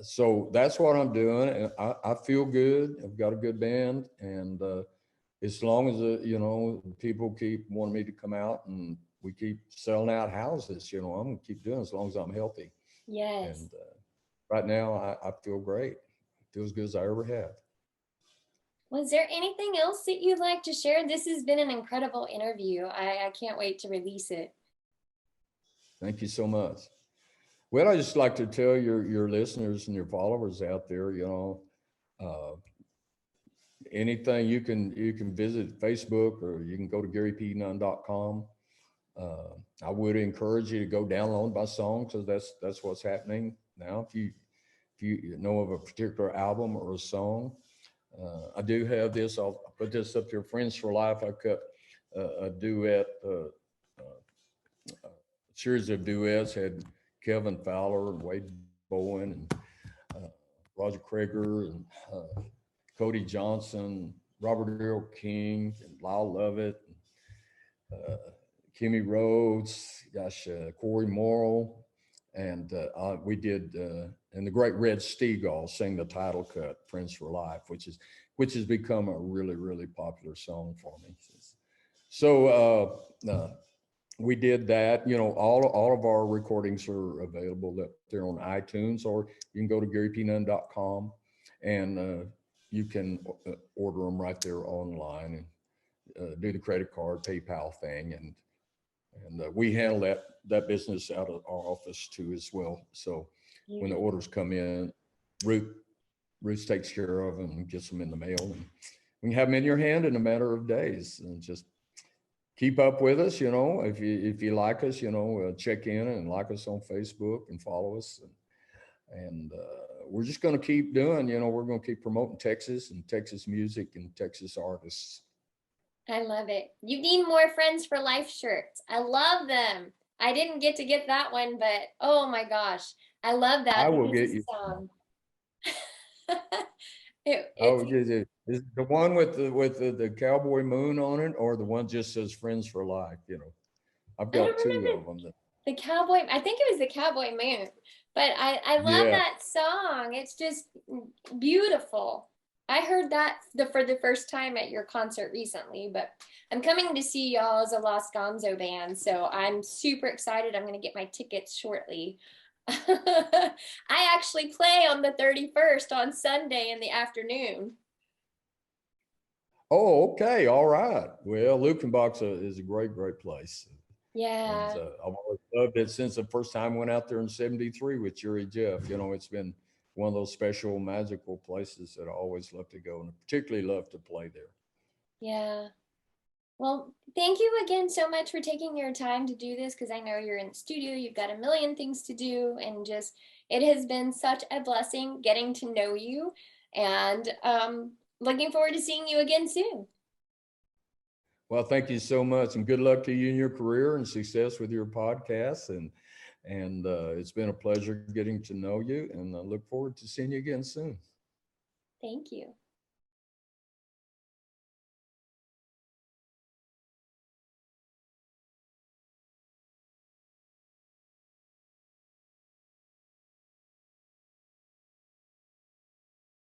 Speaker 2: So that's what I'm doing, and I feel good. I've got a good band, and as long as you know, people keep wanting me to come out and we keep selling out houses, you know, I'm gonna keep doing it as long as I'm healthy.
Speaker 1: Yes.
Speaker 2: And right now, I feel great. Feel as good as I ever have.
Speaker 1: Was there anything else that you'd like to share? This has been an incredible interview. I can't wait to release it.
Speaker 2: Thank you so much. Well, I just like to tell your listeners and your followers out there, you know, anything you can visit Facebook, or you can go to GaryPNunn.com. I would encourage you to go download my songs, because that's what's happening now. If you know of a particular album or a song, I do have this. I'll put this up there. Friends for Life. I cut a duet, series of duets. Had Kevin Fowler and Wade Bowen and Roger Krager and Cody Johnson, Robert Earl King, and Lyle Lovett, Kimmy Rhodes, Corey Morrill, and we did, and the great Red Steagall sang the title cut, "Friends for Life," which has become a really, really popular song for me. So we did that. You know, all of our recordings are available up there on iTunes, or you can go to GaryPNunn.com, and you can order them right there online, and do the credit card, PayPal thing, and we handle that business out of our office too as well. So when the orders come in, Ruth takes care of them and gets them in the mail, and we can have them in your hand in a matter of days. And just keep up with us, you know. If you like us, you know, check in and like us on Facebook and follow us, and we're just going to keep doing, you know, we're going to keep promoting Texas and Texas music and Texas artists.
Speaker 1: I love it. You need more Friends for Life shirts. I love them. I didn't get to get that one, but oh my gosh, I love that.
Speaker 2: I will get you. Is the one with the cowboy moon on it, or the one just says Friends for Life? You know, I've got two of them.
Speaker 1: The cowboy, I think it was the cowboy moon, but I love that song. It's just beautiful. I heard that for the first time at your concert recently, but I'm coming to see y'all as a Los Gonzo Band, so I'm super excited. I'm going to get my tickets shortly. I actually play on the 31st on Sunday in the afternoon.
Speaker 2: Oh, okay. All right. Well, Lukenbach's is a great place.
Speaker 1: Yeah.
Speaker 2: And I've always loved it since the first time I went out there in '73 with Jerry Jeff. You know, it's been one of those special, magical places that I always love to go, and particularly love to play there.
Speaker 1: Yeah. Well, thank you again so much for taking your time to do this, because I know you're in the studio, you've got a million things to do, and just it has been such a blessing getting to know you, and looking forward to seeing you again soon.
Speaker 2: Well, thank you so much, and good luck to you in your career and success with your podcast. And it's been a pleasure getting to know you, and I look forward to seeing you again soon.
Speaker 1: Thank you.